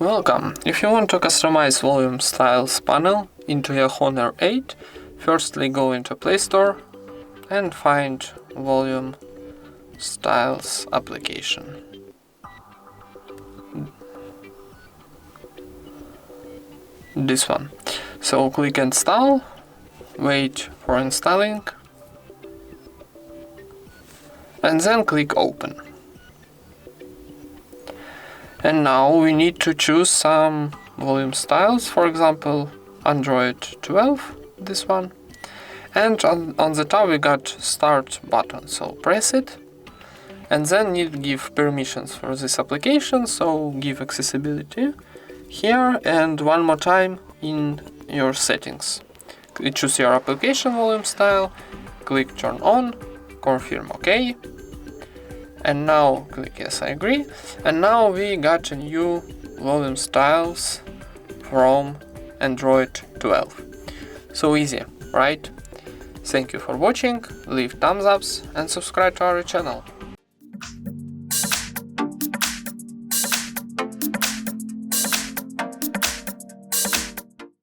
Welcome! If you want to customize volume styles panel into your Honor 8, firstly go into Play Store and find volume styles application. This one. So click install, wait for installing, and then click open. And now we need to choose some volume styles, for example Android 12, this one. And on the top we got start button, so press it. And then need to give permissions for this application, so give accessibility here and one more time in your settings. Choose your application volume style, click turn on, confirm OK. And now click yes, I agree. And now we got a new volume styles from Android 12. So easy, right? Thank you for watching, leave thumbs ups and subscribe to our channel.